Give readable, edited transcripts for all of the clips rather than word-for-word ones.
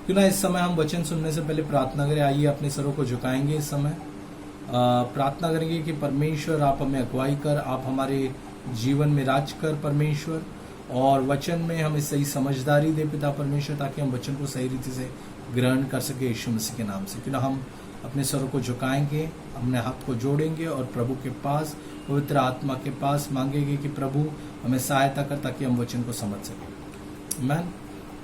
क्यों ना इस समय हम वचन सुनने से पहले प्रार्थना करें। आइए अपने सरों को झुकाएंगे इस समय, प्रार्थना करेंगे कि परमेश्वर आप हमें अगुवाई कर, आप हमारे जीवन में राज कर परमेश्वर, और वचन में हमें सही समझदारी दे पिता परमेश्वर, ताकि हम वचन को सही रीति से ग्रहण कर सके यीशु मसीह के नाम से। क्यों ना हम अपने सरों को झुकाएंगे, अपने हाथ को जोड़ेंगे और प्रभु के पास, पवित्र आत्मा के पास मांगेंगे कि प्रभु हमें सहायता कर ताकि हम वचन को समझ सकें। आमीन।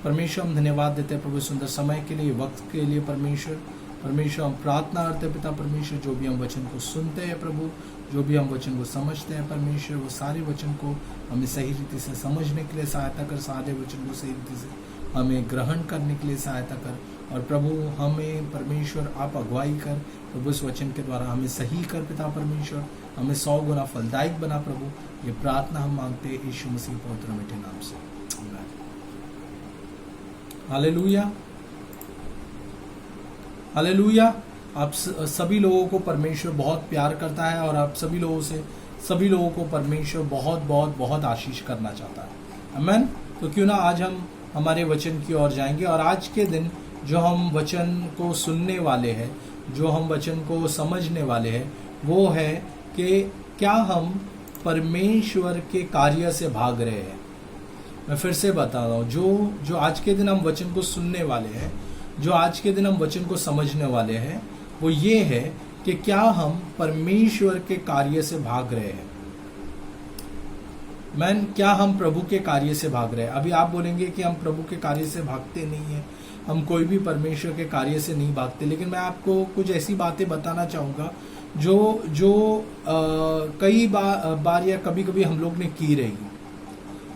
परमेश्वर हम धन्यवाद देते हैं प्रभु सुंदर समय के लिए, वक्त के लिए परमेश्वर। परमेश्वर हम प्रार्थना करते हैं पिता परमेश्वर, जो भी हम वचन को सुनते हैं प्रभु, जो भी हम वचन को समझते हैं परमेश्वर, वो सारे वचन को हमें सही रीति से समझने के लिए सहायता कर, सारे वचन को सही रीति से हमें ग्रहण करने के लिए सहायता कर। और प्रभु हमें परमेश्वर आप अगुवाई कर प्रभु, इस वचन के द्वारा हमें सही कर पिता परमेश्वर, हमें 100 गुना फलदायक बना प्रभु। ये प्रार्थना हम मांगते हैं यीशु मसीह पवित्र मीठे नाम से। Hallelujah, hallelujah. आप सभी लोगों को परमेश्वर बहुत प्यार करता है और आप सभी लोगों को परमेश्वर बहुत बहुत बहुत आशीष करना चाहता है। आमीन। तो क्यों ना आज हम हमारे वचन की ओर जाएंगे, और आज के दिन जो हम वचन को सुनने वाले हैं, जो हम वचन को समझने वाले हैं, वो है कि क्या हम परमेश्वर के कार्य से भाग रहे हैं। मैं फिर से बता रहा हूँ, जो आज के दिन हम वचन को सुनने वाले हैं, जो आज के दिन हम वचन को समझने वाले हैं, वो ये है कि क्या हम परमेश्वर के कार्य से भाग रहे हैं। क्या हम प्रभु के कार्य से भाग रहे हैं। अभी आप बोलेंगे कि हम प्रभु के कार्य से भागते नहीं हैं, हम कोई भी परमेश्वर के कार्य से नहीं भागते, लेकिन मैं आपको कुछ ऐसी बातें बताना चाहूँगा जो कई बार या कभी कभी हम लोग ने की रही।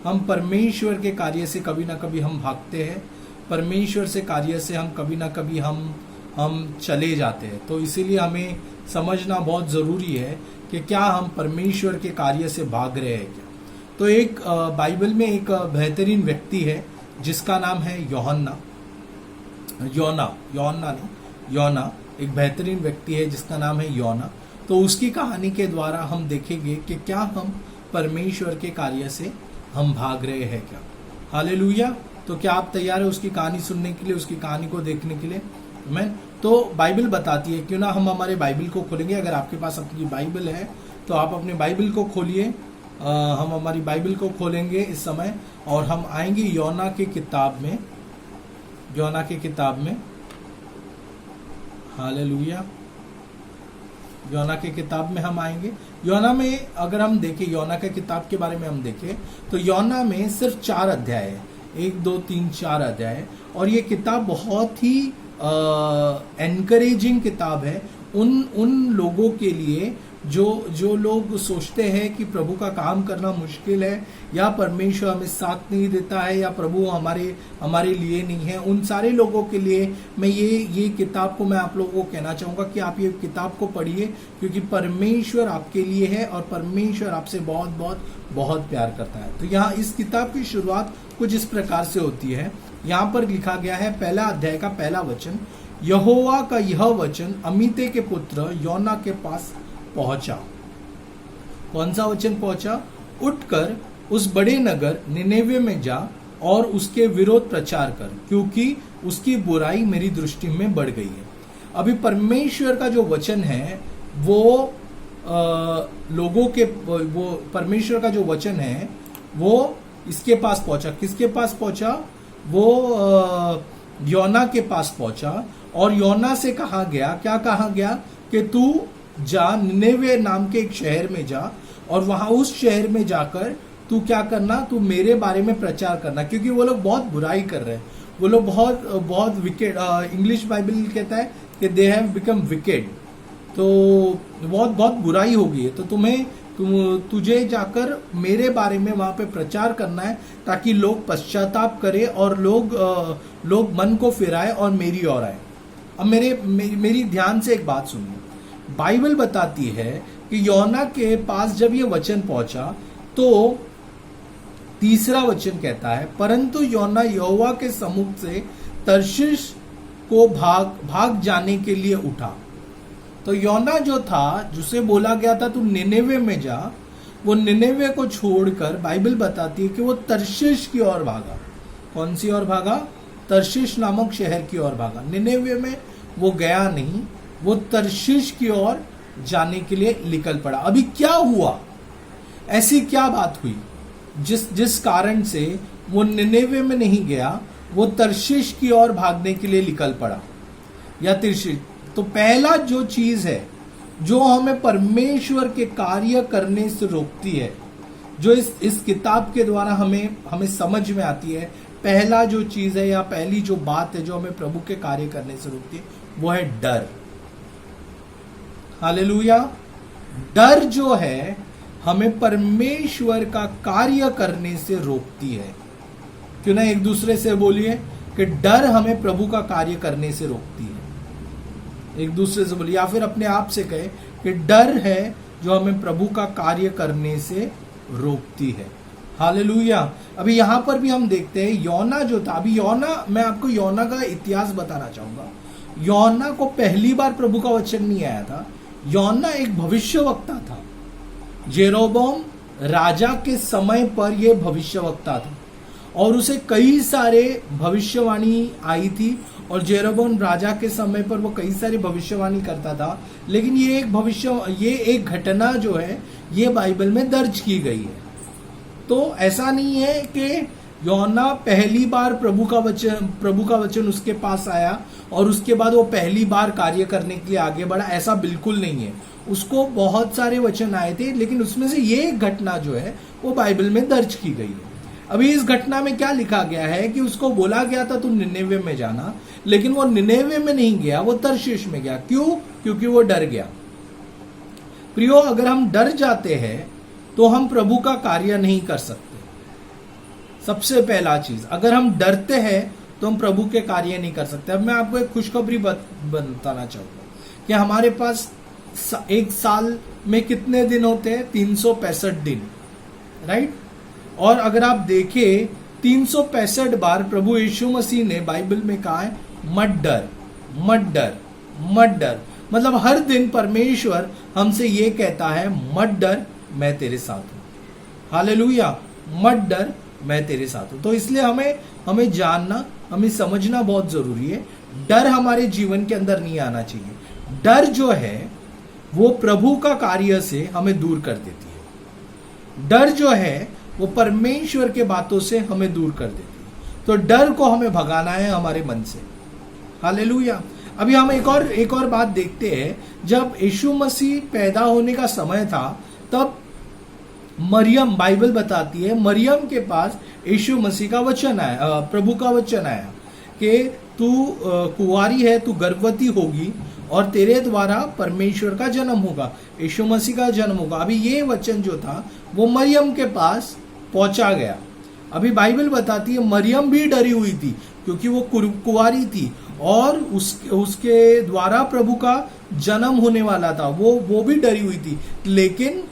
हम परमेश्वर के कार्य से कभी ना कभी हम भागते हैं, परमेश्वर से कार्य से हम कभी ना कभी हम चले जाते हैं। तो इसीलिए हमें समझना बहुत ज़रूरी है कि क्या हम परमेश्वर के कार्य से भाग रहे हैं क्या। तो एक बाइबल में एक बेहतरीन व्यक्ति है जिसका नाम है योना। एक बेहतरीन व्यक्ति है जिसका नाम है योना। तो उसकी कहानी के द्वारा हम देखेंगे कि क्या हम परमेश्वर के कार्य से हम भाग रहे हैं क्या। हालेलुया। तो क्या आप तैयार है उसकी कहानी सुनने के लिए, उसकी कहानी को देखने के लिए। आमीन। तो बाइबल बताती है, क्यों ना हम हमारे बाइबल को खोलेंगे। अगर आपके पास अपनी बाइबल है तो आप अपने बाइबल को खोलिए। हम हमारी बाइबल को खोलेंगे इस समय और हम आएंगे योना की किताब में। हालेलुया। योना की किताब में हम आएंगे। योना में अगर हम देखें, योना के किताब के बारे में हम देखें तो योना में सिर्फ 4 अध्याय है, 1 2 3 4 अध्याय। और ये किताब बहुत ही एनकरेजिंग किताब है उन लोगों के लिए जो लोग सोचते हैं कि प्रभु का काम करना मुश्किल है, या परमेश्वर हमें साथ नहीं देता है, या प्रभु हमारे लिए नहीं है। उन सारे लोगों के लिए मैं ये किताब को मैं आप लोगों को कहना चाहूँगा कि आप ये किताब को पढ़िए, क्योंकि परमेश्वर आपके लिए है और परमेश्वर आपसे बहुत बहुत बहुत प्यार करता है। तो यहाँ इस किताब की शुरुआत कुछ इस प्रकार से होती है। यहाँ पर लिखा गया है, पहला अध्याय का पहला वचन, यहोवा का यह वचन अमित्ते के पुत्र योना के पास पहुंचा। कौन सा वचन पहुंचा? उठकर उस बड़े नगर निनेवे में जा और उसके विरोध प्रचार कर, क्योंकि उसकी बुराई मेरी दृष्टि में बढ़ गई है। अभी परमेश्वर का जो वचन है वो परमेश्वर का जो वचन है वो इसके पास पहुंचा। किसके पास पहुंचा? वो योना के पास पहुंचा। और योना से कहा गया, क्या कहा गया कि तू जा, निनेवे नाम के एक शहर में जा, और वहां उस शहर में जाकर तू क्या करना, तू मेरे बारे में प्रचार करना, क्योंकि वो लोग बहुत बुराई कर रहे हैं। वो लोग बहुत विकेड, इंग्लिश बाइबल कहता है कि दे हैव बिकम विकेड। तो बहुत बुराई हो गई है। तो तुझे जाकर मेरे बारे में वहां पे प्रचार करना है, ताकि लोग पश्चाताप करें और लोग मन को फिराए और मेरी ओर आए। अब मेरी ध्यान से एक बात सुनिए। बाइबल बताती है कि योना के पास जब ये वचन पहुंचा तो तीसरा वचन कहता है, परंतु योना यहोवा के सम्मुख से तर्शीश को भाग जाने के लिए उठा। तो योना जो था, जिसे बोला गया था तू निनेवे में जा, वो निनेवे को छोड़कर बाइबल बताती है कि वो तर्शीश की ओर भागा। कौन सी ओर भागा? तर्शीश नामक शहर की ओर भागा। निनेवे में वो गया नहीं, वो तर्शीश की ओर जाने के लिए निकल पड़ा। अभी क्या हुआ, ऐसी क्या बात हुई जिस कारण से वो निनेवे में नहीं गया, वो तर्शीश की ओर भागने के लिए निकल पड़ा या तर्शीश। तो पहला जो चीज है जो हमें परमेश्वर के कार्य करने से रोकती है, जो इस किताब के द्वारा हमें समझ में आती है, पहला जो चीज है या पहली जो बात है जो हमें प्रभु के कार्य करने से रोकती है, वो है डर। हालेलुया। डर जो है हमें परमेश्वर का कार्य करने से रोकती है। क्यों ना एक दूसरे से बोलिए कि डर हमें प्रभु का कार्य करने से रोकती है। एक दूसरे से बोलिए, या फिर अपने आप से कहे कि डर है जो हमें प्रभु का कार्य करने से रोकती है। हालेलुया। अभी यहां पर भी हम देखते हैं योना जो था, अभी योना, मैं आपको योना का इतिहास बताना चाहूंगा। योना को पहली बार प्रभु का वचन नहीं आया था। योना एक भविष्यवक्ता था। जेरोबोम राजा के समय पर यह भविष्यवक्ता था और उसे कई सारे भविष्यवाणी आई थी, और जेरोबोम राजा के समय पर वो कई सारी भविष्यवाणी करता था। लेकिन ये एक घटना जो है ये बाइबल में दर्ज की गई है। तो ऐसा नहीं है कि योना पहली बार प्रभु का वचन उसके पास आया और उसके बाद वो पहली बार कार्य करने के लिए आगे बढ़ा, ऐसा बिल्कुल नहीं है। उसको बहुत सारे वचन आए थे, लेकिन उसमें से ये एक घटना जो है वो बाइबल में दर्ज की गई है। अभी इस घटना में क्या लिखा गया है कि उसको बोला गया था तू निनेवे में जाना, लेकिन वो निनेवे में नहीं गया, वो तर्शीश में गया। क्यों? क्योंकि वो डर गया। प्रियो, अगर हम डर जाते हैं तो हम प्रभु का कार्य नहीं कर सकते। सबसे पहला चीज, अगर हम डरते हैं तो हम प्रभु के कार्य नहीं कर सकते। अब मैं आपको एक खुशखबरी बताना चाहूंगा कि हमारे पास एक साल में कितने दिन होते हैं? 365 दिन, राइट। और अगर आप देखें 365 बार प्रभु यीशु मसीह ने बाइबल में कहा है मत डर, मत डर, मत डर। मतलब हर दिन परमेश्वर हमसे ये कहता है मत डर, मैं तेरे साथ हूं। हालेलुया। मत डर, मैं तेरे साथ हूं। तो इसलिए हमें जानना, हमें समझना बहुत जरूरी है। डर हमारे जीवन के अंदर नहीं आना चाहिए। डर जो है वो प्रभु का कार्य से हमें दूर कर देती है। डर जो है वो परमेश्वर के बातों से हमें दूर कर देती है। तो डर को हमें भगाना है हमारे मन से। हालेलुया। अभी हम एक और बात देखते हैं। जब यीशु मसीह पैदा होने का समय था, तब मरियम, बाइबल बताती है, मरियम के पास यीशु मसीह का वचन आया, प्रभु का वचन आया कि तू कुंवारी है, तू गर्भवती होगी और तेरे द्वारा परमेश्वर का जन्म होगा, यीशु मसीह का जन्म होगा। अभी ये वचन जो था वो मरियम के पास पहुंचा गया। अभी बाइबल बताती है मरियम भी डरी हुई थी क्योंकि वो कुंवारी थी और उसके द्वारा प्रभु का जन्म होने वाला था। वो भी डरी हुई थी, लेकिन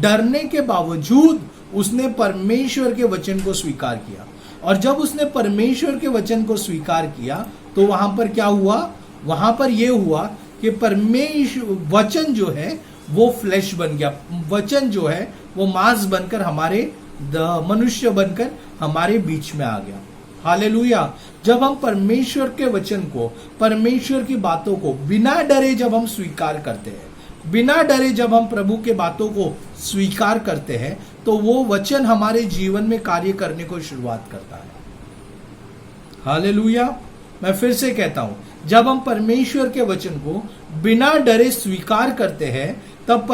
डरने के बावजूद उसने परमेश्वर के वचन को स्वीकार किया। और जब उसने परमेश्वर के वचन को स्वीकार किया तो वहां पर क्या हुआ? वहां पर यह हुआ कि परमेश्वर वचन जो है वो फ्लैश बन गया। वचन जो है वो मांस बनकर हमारे मनुष्य बनकर हमारे बीच में आ गया। हालेलुया। जब हम परमेश्वर के वचन को, परमेश्वर की बातों को बिना डरे जब हम स्वीकार करते हैं, बिना डरे जब हम प्रभु के बातों को स्वीकार करते हैं, तो वो वचन हमारे जीवन में कार्य करने को शुरुआत करता है। हालेलुया। मैं फिर से कहता हूं, जब हम परमेश्वर के वचन को बिना डरे स्वीकार करते हैं, तब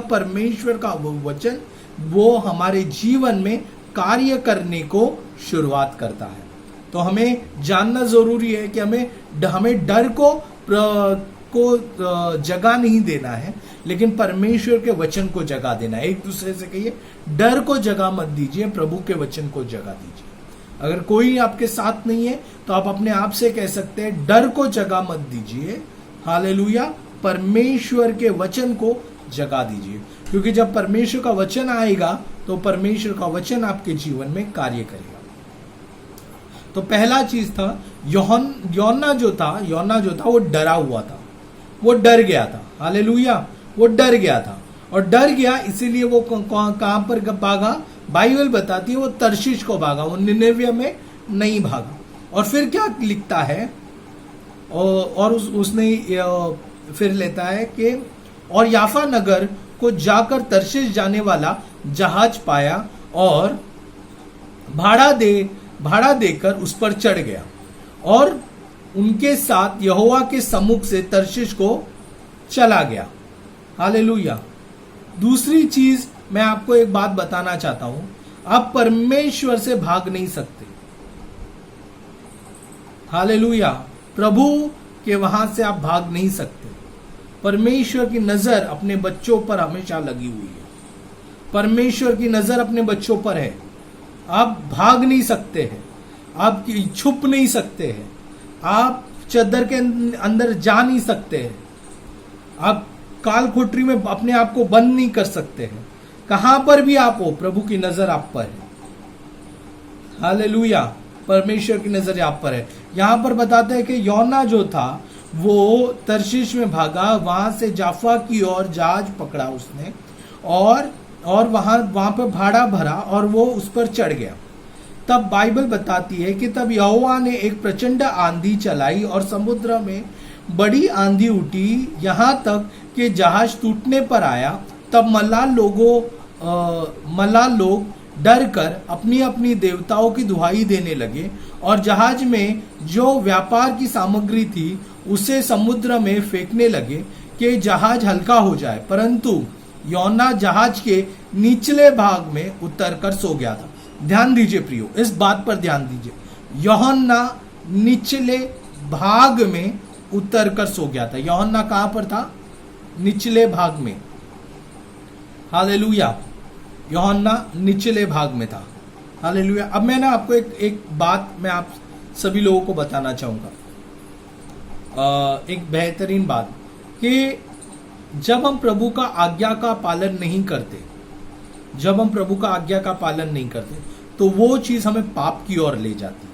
परमेश्वर का वो वचन वो हमारे जीवन में कार्य करने को शुरुआत करता है। तो हमें जानना जरूरी है कि हमें डर को जगह नहीं देना है, लेकिन परमेश्वर के वचन को जगह देना है। एक दूसरे से कहिए, डर को जगह मत दीजिए, प्रभु के वचन को जगह दीजिए। अगर कोई आपके साथ नहीं है तो आप अपने आप से कह सकते हैं, डर को जगह मत दीजिए। हालेलुया। परमेश्वर के वचन को जगह दीजिए, क्योंकि जब परमेश्वर का वचन आएगा तो परमेश्वर का वचन आपके जीवन में कार्य करेगा। तो पहला चीज था, योना जो था वो डरा हुआ था, वो डर गया था। हालेलुया। वो डर गया था, और डर गया इसीलिए वो कहां पर भागा? बाइबल बताती है वो तर्शीश को भागा, वो निनेवे में नहीं भागा। और फिर क्या लिखता है, और उसने फिर लेता है कि और याफा नगर को जाकर तर्शीश जाने वाला जहाज पाया और भाड़ा देकर उस पर चढ़ गया और उनके साथ यहोवा के सम्मुख से तर्शीश को चला गया। हालेलुया। दूसरी चीज मैं आपको एक बात बताना चाहता हूं, आप परमेश्वर से भाग नहीं सकते। हालेलुया। प्रभु के वहां से आप भाग नहीं सकते। परमेश्वर की नजर अपने बच्चों पर हमेशा लगी हुई है। परमेश्वर की नजर अपने बच्चों पर है। आप भाग नहीं सकते हैं, आप छुप नहीं सकते हैं, आप चद्दर के अंदर जा नहीं सकते हैं, आप काल कोठरी में अपने आप को बंद नहीं कर सकते हैं। कहां पर भी आप हो, प्रभु की नजर आप पर है। हालेलुया। परमेश्वर की नजर आप पर है। यहां पर बताते हैं कि योना जो था वो तर्शीश में भागा, वहां से जाफा की ओर जहाज पकड़ा उसने और वहां पर भाड़ा भरा और वो उस पर चढ़ गया। तब बाइबल बताती है कि तब यहोवा ने एक प्रचंड आंधी चलाई और समुद्र में बड़ी आंधी उठी, यहां तक कि जहाज टूटने पर आया। तब मल्लाह लोग डर कर अपनी अपनी देवताओं की दुहाई देने लगे और जहाज में जो व्यापार की सामग्री थी उसे समुद्र में फेंकने लगे कि जहाज हल्का हो जाए। परंतु योना जहाज के निचले भाग में उतर कर सो गया था। ध्यान दीजिए प्रियो, इस बात पर ध्यान दीजिए। यूहन्ना निचले भाग में उतर कर सो गया था। यूहन्ना कहां पर था? निचले भाग में। हालेलुया। यूहन्ना निचले भाग में था। हालेलुया। अब मैं आपको एक बात मैं आप सभी लोगों को बताना चाहूंगा, एक बेहतरीन बात, कि जब हम प्रभु का आज्ञा का पालन नहीं करते, जब हम प्रभु का आज्ञा का पालन नहीं करते तो वो चीज हमें पाप की ओर ले जाती है।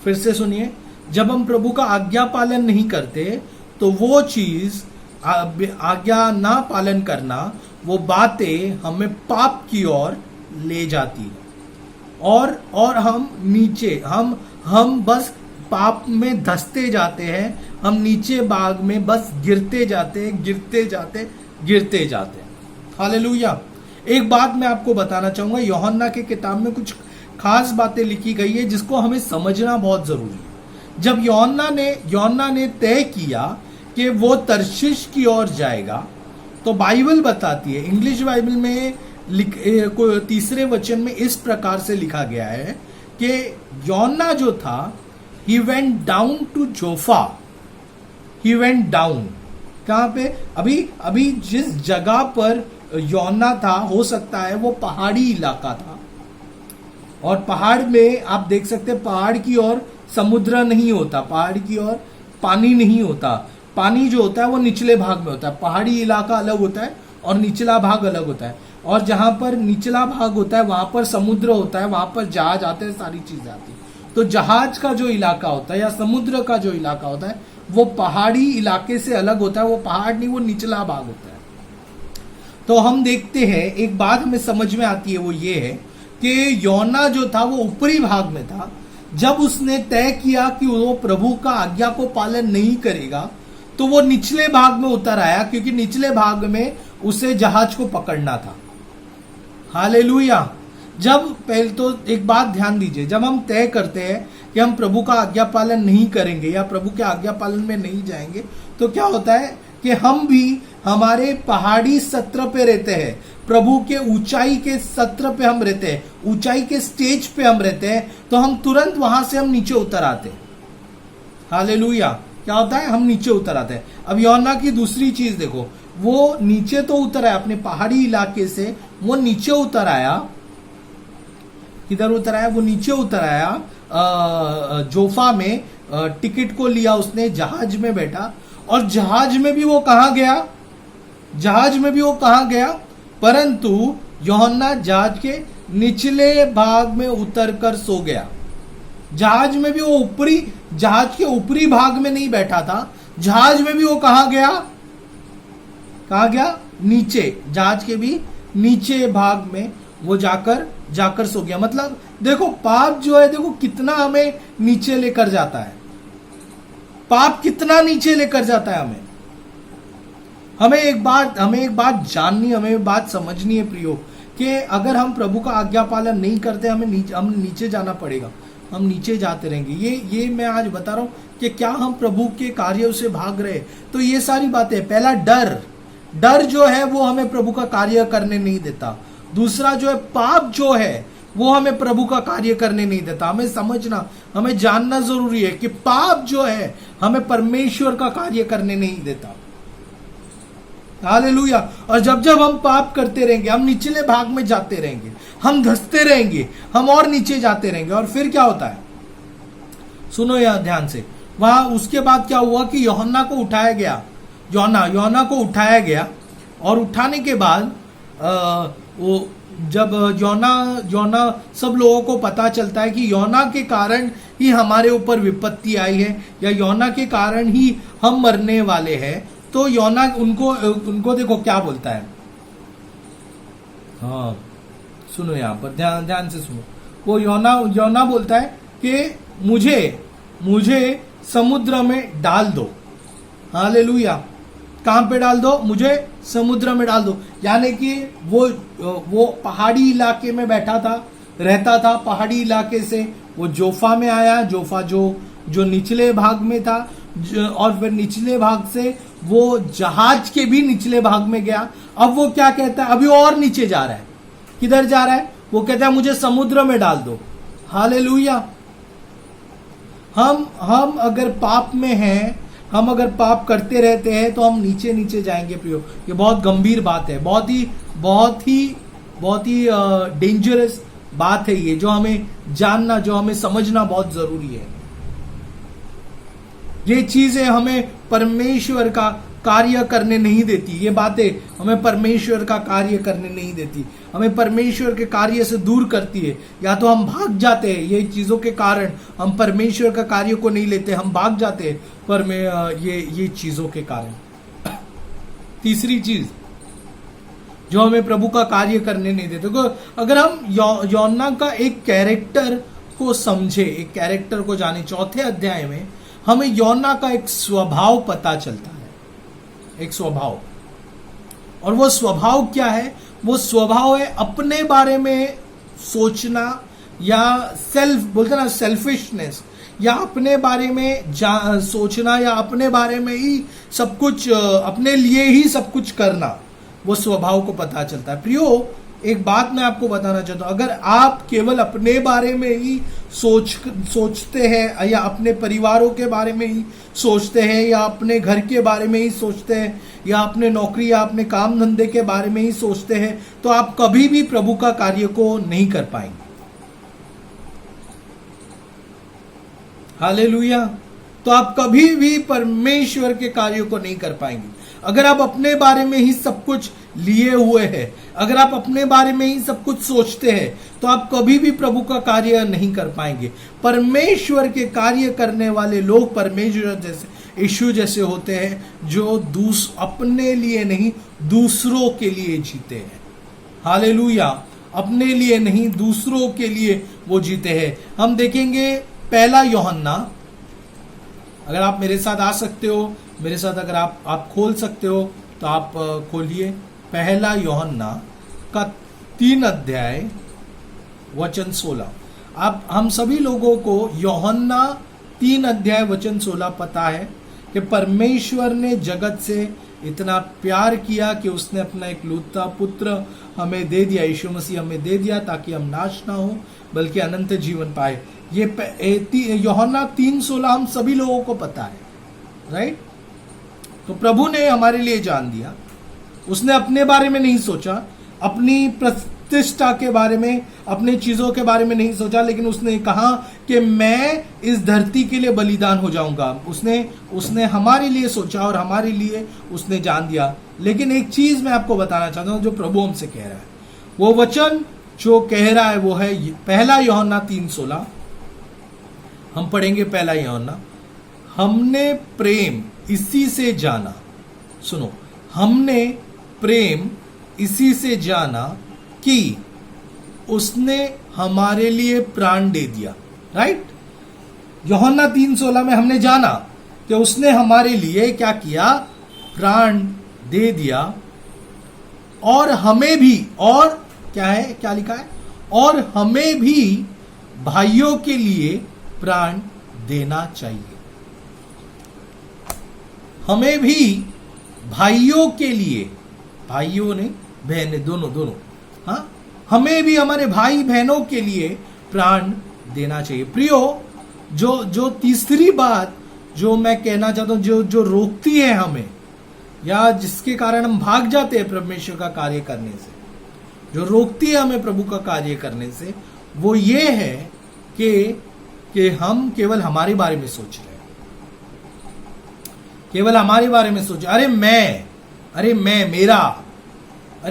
फिर से सुनिए, जब हम प्रभु का आज्ञा पालन नहीं करते तो वो चीज, आज्ञा ना पालन करना, वो बातें हमें पाप की ओर ले जाती है और हम नीचे हम बस पाप में धंसते जाते हैं। हम नीचे भाग में बस गिरते जाते हैं। हालेलुया। एक बात मैं आपको बताना चाहूंगा, यूहन्ना के किताब में कुछ खास बातें लिखी गई है जिसको हमें समझना बहुत जरूरी है। जब यूहन्ना ने तय किया कि वो तर्शीश की ओर जाएगा, तो बाइबल बताती है, इंग्लिश बाइबल में तीसरे वचन में इस प्रकार से लिखा गया है कि यूहन्ना जो था, he went down to Jofa. he went down कहां पे? अभी जिस जगह पर यूहन्ना था, हो सकता है वो पहाड़ी इलाका था, और पहाड़ में आप देख सकते हैं, पहाड़ की ओर समुद्र नहीं होता, पहाड़ की ओर पानी नहीं होता। पानी जो होता है वो निचले भाग में होता है। पहाड़ी इलाका अलग होता है और निचला भाग अलग होता है। और जहां पर निचला भाग होता है वहां पर समुद्र होता है, वहां पर जहाज आते हैं, सारी चीजें आती है। तो जहाज का जो इलाका होता है या समुद्र का जो इलाका होता है वो पहाड़ी इलाके से अलग होता है। वो पहाड़ नहीं, वो निचला भाग होता है। तो हम देखते हैं, एक बात हमें समझ में आती है, वो ये है कि यूहन्ना जो था वो ऊपरी भाग में था। जब उसने तय किया कि वो प्रभु का आज्ञा को पालन नहीं करेगा तो वो निचले भाग में उतर आया, क्योंकि निचले भाग में उसे जहाज को पकड़ना था। हालेलुया। जब पहले तो एक बात ध्यान दीजिए, जब हम तय करते हैं कि हम प्रभु का आज्ञा पालन नहीं करेंगे या प्रभु के आज्ञा पालन में नहीं जाएंगे, तो क्या होता है कि हम भी हमारे पहाड़ी सत्र पे रहते हैं, प्रभु के ऊंचाई के सत्र पे हम रहते हैं, ऊंचाई के स्टेज पे हम रहते हैं, तो हम तुरंत वहां से हम नीचे उतर आते हैं। हालेलुया। क्या होता है? हम नीचे उतर आते हैं। अब यूहन्ना की दूसरी चीज देखो, वो नीचे तो उतर आया, अपने पहाड़ी इलाके से वो नीचे उतर आया। किधर उतर आया? वो नीचे उतर आया जोफा में, टिकट को लिया उसने, जहाज में बैठा, और जहाज में भी वो कहां गया? परंतु यूहन्ना जहाज के निचले भाग में उतरकर सो गया। जहाज में भी वो जहाज के ऊपरी भाग में नहीं बैठा था, जहाज में भी वो कहां गया? नीचे, जहाज के भी नीचे भाग में वो जाकर जाकर सो गया। मतलब देखो पाप जो है, देखो कितना हमें नीचे लेकर जाता है, पाप कितना नीचे लेकर जाता है हमें। हमें एक बात जाननी, हमें एक बात समझनी है प्रियो, कि अगर हम प्रभु का आज्ञा पालन नहीं करते, हम नीचे जाना पड़ेगा, हम नीचे जाते रहेंगे। ये मैं आज बता रहा हूं कि क्या हम प्रभु के कार्यों से भाग रहे। तो ये सारी बातें, पहला डर जो है वो हमें प्रभु का कार्य करने नहीं देता। दूसरा जो है पाप जो है वो हमें प्रभु का कार्य करने नहीं देता। हमें समझना, हमें जानना जरूरी है कि पाप जो है हमें परमेश्वर का कार्य करने नहीं देता। हालेलुया। और जब जब हम पाप करते रहेंगे, हम निचले भाग में जाते रहेंगे, हम धंसते रहेंगे, हम और नीचे जाते रहेंगे। और फिर क्या होता है, सुनो यार ध्यान से, वहां उसके बाद क्या हुआ कि यूहन्ना को उठाया गया, योना को उठाया गया। और उठाने के बाद वो जब योना सब लोगों को पता चलता है कि योना के कारण ही हमारे ऊपर विपत्ति आई है, या योना के कारण ही हम मरने वाले हैं, तो योना उनको देखो क्या बोलता है। हाँ सुनो, यहां पर ध्यान से सुनो। वो योना बोलता है कि मुझे समुद्र में डाल दो। हालेलुया। कहां पे डाल दो? मुझे समुद्र में डाल दो। यानी कि वो पहाड़ी इलाके में रहता था। पहाड़ी इलाके से वो जोफा में आया, जोफा जो निचले भाग में था, और फिर निचले भाग से वो जहाज के भी निचले भाग में गया। अब वो क्या कहता है, अभी और नीचे जा रहा है। किधर जा रहा है? वो कहता है मुझे समुद्र में डाल दो। हालेलुया। हम अगर पाप में हैं, हम अगर पाप करते रहते हैं, तो हम नीचे नीचे जाएंगे प्रियो। ये बहुत गंभीर बात है, बहुत ही डेंजरस बात है ये, जो हमें जानना, जो हमें समझना बहुत जरूरी है। ये चीजें हमें परमेश्वर का कार्य करने नहीं देती। ये बातें हमें परमेश्वर का कार्य करने नहीं देती, हमें परमेश्वर के कार्य से दूर करती है। या तो हम भाग जाते हैं, ये चीजों के कारण हम परमेश्वर का कार्य को नहीं लेते, हम भाग जाते हैं पर ये चीजों के कारण। तीसरी चीज जो हमें प्रभु का कार्य करने नहीं देते, तो अगर हम योना का एक कैरेक्टर को समझे, एक कैरेक्टर को जाने, चौथे अध्याय में हमें योना का एक स्वभाव पता चलता है, एक स्वभाव। और वो स्वभाव क्या है? वो स्वभाव है अपने बारे में सोचना, या बोलते ना सेल्फिशनेस, या अपने बारे में सोचना, या अपने बारे में ही सब कुछ, अपने लिए ही सब कुछ करना। वो स्वभाव को पता चलता है। प्रियो, एक बात मैं आपको बताना चाहता हूं, अगर आप केवल अपने बारे में ही सोचते हैं, या अपने परिवारों के बारे में ही सोचते हैं, या अपने घर के बारे में ही सोचते हैं, या अपने नौकरी या अपने काम धंधे के बारे में ही सोचते हैं, तो आप कभी भी प्रभु का कार्य को नहीं कर पाएंगे। हालेलुया। तो आप कभी भी परमेश्वर के कार्यों को नहीं कर पाएंगे। अगर आप अपने बारे में ही सब कुछ लिए हुए हैं, अगर आप अपने बारे में ही सब कुछ सोचते हैं, तो आप कभी भी प्रभु का कार्य नहीं कर पाएंगे। परमेश्वर के कार्य करने वाले लोग परमेश्वर जैसे, यीशु जैसे होते हैं, जो अपने लिए नहीं दूसरों के लिए जीते हैं। हालेलुया। अपने लिए नहीं दूसरों के लिए वो जीते हैं। हम देखेंगे पहला यूहन्ना, अगर आप मेरे साथ आ सकते हो, मेरे साथ अगर आप खोल सकते हो तो आप खोलिए पहला यूहन्ना का 3 अध्याय वचन 16। अब हम सभी लोगों को यूहन्ना 3 अध्याय वचन 16 पता है कि परमेश्वर ने जगत से इतना प्यार किया कि उसने अपना एक लौता पुत्र हमें दे दिया, यीशु मसीह हमें दे दिया, ताकि हम नाश ना हो बल्कि अनंत जीवन पाए। ये यूहन्ना 3:16 हम सभी लोगों को पता है, राइट। तो प्रभु ने हमारे लिए जान दिया, उसने अपने बारे में नहीं सोचा, अपनी प्रतिष्ठा के बारे में, अपनी चीजों के बारे में नहीं सोचा, लेकिन उसने कहा कि मैं इस धरती के लिए बलिदान हो जाऊंगा। उसने हमारे लिए सोचा और हमारे लिए उसने जान दिया। लेकिन एक चीज मैं आपको बताना चाहता हूं जो प्रभु हमसे कह रहा है, वो वचन जो कह रहा है वो है पहला यूहन्ना 3:16। हम पढ़ेंगे पहला यूहन्ना। हमने प्रेम इसी से जाना, सुनो, हमने प्रेम इसी से जाना कि उसने हमारे लिए प्राण दे दिया, राइट। यूहन्ना 3:16 में हमने जाना कि उसने हमारे लिए क्या किया, प्राण दे दिया। और हमें भी, और क्या है, क्या लिखा है, और हमें भी भाइयों के लिए प्राण देना चाहिए। हमें भी भाइयों के लिए, भाइयों ने बहनें, दोनों, हाँ, हमें भी हमारे भाई बहनों के लिए प्राण देना चाहिए। प्रियो, जो तीसरी बात जो मैं कहना चाहता हूं, जो रोकती है हमें, या जिसके कारण हम भाग जाते हैं परमेश्वर का कार्य करने से, जो रोकती है हमें प्रभु का कार्य करने से, वो ये है कि हम केवल हमारे बारे में सोच रहे हैं, केवल हमारे बारे में सोच, अरे मैं,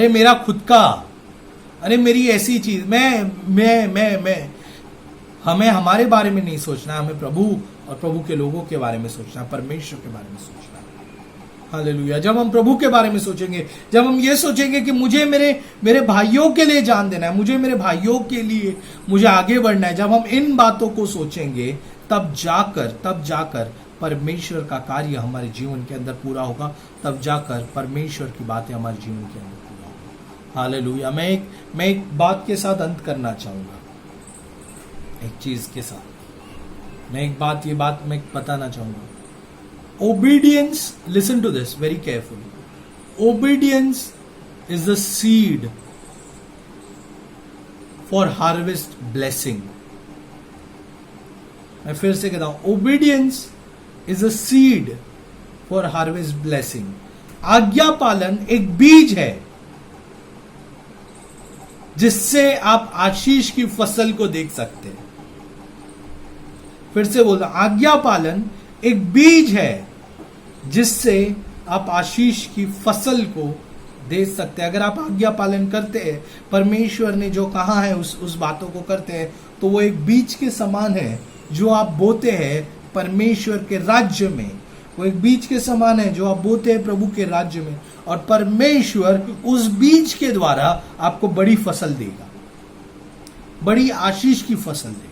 मेरा खुद का, अरे मेरी ऐसी चीज, मैं। हमें हमारे बारे में नहीं सोचना, हमें प्रभु और प्रभु के लोगों के बारे में सोचना, परमेश्वर के बारे में सोचना। हालेलुया। जब हम प्रभु के बारे में सोचेंगे, जब हम ये सोचेंगे कि मुझे मेरे भाइयों के लिए जान देना है, मुझे मेरे भाइयों के लिए मुझे आगे बढ़ना है, जब हम इन बातों को सोचेंगे, तब जाकर परमेश्वर का कार्य हमारे जीवन के अंदर पूरा होगा, तब जाकर परमेश्वर की बातें हमारे जीवन के अंदर पूरा होगा। हालेलुया। मैं एक बात के साथ अंत करना चाहूंगा, एक चीज के साथ ये बात मैं बताना चाहूंगा। Obedience, listen to this very carefully. Obedience is the seed for harvest blessing. मैं फिर से कहता हूं, obedience is a seed for harvest blessing. आज्ञा पालन एक बीज है जिससे आप आशीष की फसल को देख सकते हैं। फिर से बोलता, आज्ञा पालन एक बीज है जिससे आप आशीष की फसल को दे सकते हैं। अगर आप आज्ञा पालन करते हैं, परमेश्वर ने जो कहा है उस बातों को करते हैं, तो वो एक बीज के समान है जो आप बोते हैं परमेश्वर के राज्य में। वो एक बीज के समान है जो आप बोते हैं प्रभु के राज्य में, और परमेश्वर उस बीज के द्वारा आपको बड़ी फसल देगा, बड़ी आशीष की फसल देगा।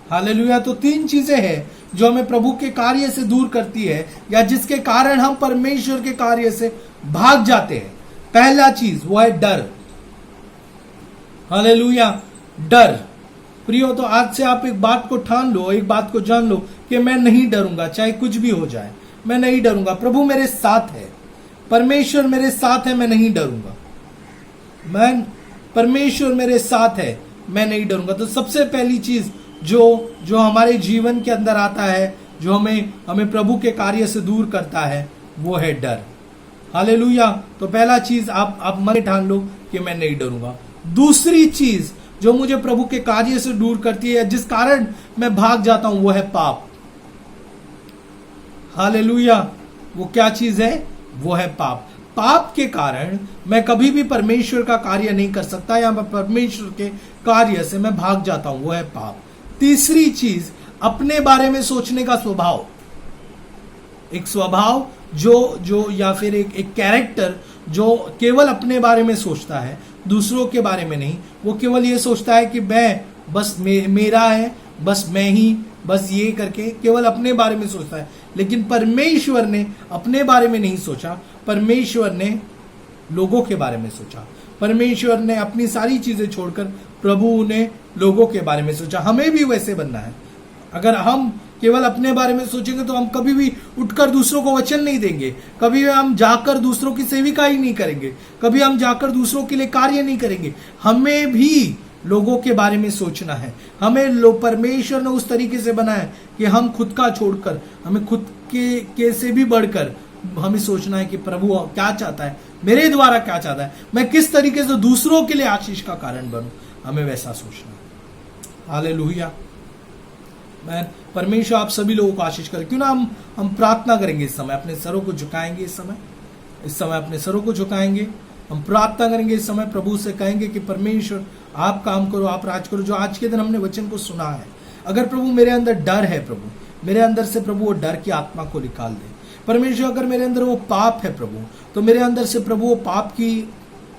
हालेलुया। तो 3 चीजें हैं जो हमें प्रभु के कार्य से दूर करती है, या जिसके कारण हम परमेश्वर के कार्य से भाग जाते हैं। पहला चीज वो है डर। हालेलुया। डर। प्रियो, तो आज से आप एक बात को ठान लो, एक बात को जान लो कि मैं नहीं डरूंगा, चाहे कुछ भी हो जाए, मैं नहीं डरूंगा। प्रभु मेरे साथ है, परमेश्वर मेरे साथ है, मैं नहीं डरूंगा। परमेश्वर मेरे साथ है, मैं नहीं डरूंगा। तो सबसे पहली चीज जो हमारे जीवन के अंदर आता है, जो हमें प्रभु के कार्य से दूर करता है, वो है डर। हालेलुया। तो पहला चीज आप मन में ठान लो कि मैं नहीं डरूंगा। दूसरी चीज जो मुझे प्रभु के कार्य से दूर करती है, जिस कारण मैं भाग जाता हूं, वो है पाप। हालेलुया। वो क्या चीज है? वो है पाप। पाप के कारण मैं कभी भी परमेश्वर का कार्य नहीं कर सकता, या मैं परमेश्वर के कार्य से मैं भाग जाता हूं, वो है पाप। तीसरी चीज, अपने बारे में सोचने का स्वभाव। एक स्वभाव जो या फिर एक कैरेक्टर जो केवल अपने बारे में सोचता है, दूसरों के बारे में नहीं। वो केवल ये सोचता है कि मैं बस मेरा है, बस मैं ही, बस ये करके केवल अपने बारे में सोचता है। लेकिन परमेश्वर ने अपने बारे में नहीं सोचा, परमेश्वर ने लोगों के बारे में सोचा। परमेश्वर ने अपनी सारी चीजें छोड़कर प्रभु ने लोगों के बारे में सोचा। हमें भी वैसे बनना है। अगर हम केवल अपने बारे में सोचेंगे तो हम कभी भी उठकर दूसरों को वचन नहीं देंगे, कभी हम जाकर दूसरों की सेविका ही नहीं करेंगे, कभी हम जाकर दूसरों के लिए कार्य नहीं करेंगे। हमें भी लोगों के बारे में सोचना है। हमें परमेश्वर ने उस तरीके से बनाया है कि हम खुद का छोड़कर, हमें खुद के से भी बढ़कर हमें सोचना है कि प्रभु क्या चाहता है, मेरे द्वारा क्या चाहता है, मैं किस तरीके से दूसरों के लिए आशीष का कारण बनूं। हमें वैसा सोचना है। हालेलुया। मैं परमेश्वर आप सभी लोगों को आशीष करे। क्यों ना हम प्रार्थना करेंगे इस समय, अपने सरों को झुकाएंगे इस समय अपने सरों को झुकाएंगे, हम प्रार्थना करेंगे इस समय, प्रभु से कहेंगे कि परमेश्वर आप काम करो, आप राज करो। जो आज के दिन हमने वचन को सुना है, अगर प्रभु मेरे अंदर डर है, प्रभु मेरे अंदर से प्रभु वो डर की आत्मा को निकाल दे। परमेश्वर अगर मेरे अंदर वो पाप है प्रभु, तो मेरे अंदर से प्रभु वो पाप की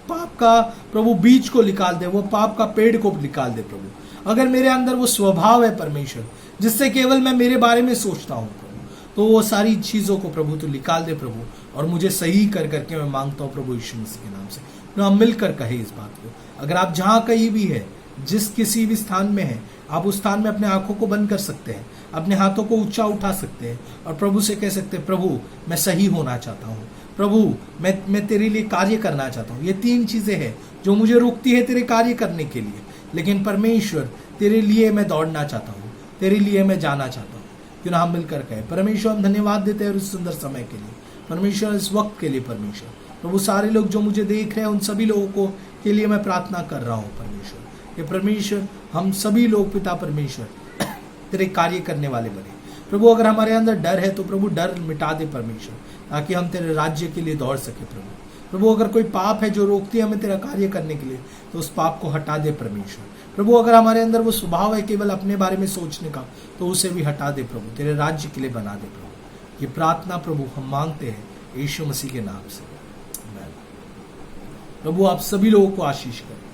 पाप का प्रभु बीज को निकाल दे, वो पाप का पेड़ को निकाल दे प्रभु। अगर मेरे अंदर वो स्वभाव है परमेश्वर जिससे केवल मैं मेरे बारे में सोचता हूँ प्रभु, तो वो सारी चीजों को प्रभु तो निकाल दे प्रभु, और मुझे सही कर करके मैं मांगता हूँ प्रभु यीशु मसीह के नाम से। तो हम मिलकर कहे इस बात को। अगर आप जहां कहीं भी है, जिस किसी भी स्थान में है, आप उस स्थान में अपने आंखों को बंद कर सकते हैं, अपने हाथों को ऊंचा उठा सकते हैं और प्रभु से कह सकते हैं, प्रभु मैं सही होना चाहता हूँ, प्रभु मैं तेरे लिए कार्य करना चाहता हूँ। ये 3 चीजें हैं जो मुझे रोकती है तेरे कार्य करने के लिए, लेकिन परमेश्वर तेरे लिए मैं दौड़ना चाहता हूँ, तेरे लिए मैं जाना चाहता हूँ। क्यों ना हम मिलकर कहे। परमेश्वर हम धन्यवाद देते हैं इस सुंदर समय के लिए, परमेश्वर इस वक्त के लिए। परमेश्वर प्रभु सारे लोग जो मुझे देख रहे हैं उन सभी लोगों को के लिए मैं प्रार्थना कर रहा हूँ परमेश्वर, कि परमेश्वर हम सभी लोग पिता परमेश्वर तेरे कार्य करने वाले बने प्रभु। अगर हमारे अंदर डर है तो प्रभु डर मिटा दे परमेश्वर, ताकि हम तेरे राज्य के लिए दौड़ सके प्रभु। अगर कोई पाप है जो रोकती है हमें तेरा कार्य करने के लिए, तो उस पाप को हटा दे परमेश्वर। प्रभु अगर हमारे अंदर वो स्वभाव है केवल अपने बारे में सोचने का, तो उसे भी हटा दे प्रभु, तेरे राज्य के लिए बना दे प्रभु। ये प्रार्थना प्रभु हम मांगते हैं यीशु मसीह के नाम से। प्रभु आप सभी लोगों को आशीष करें।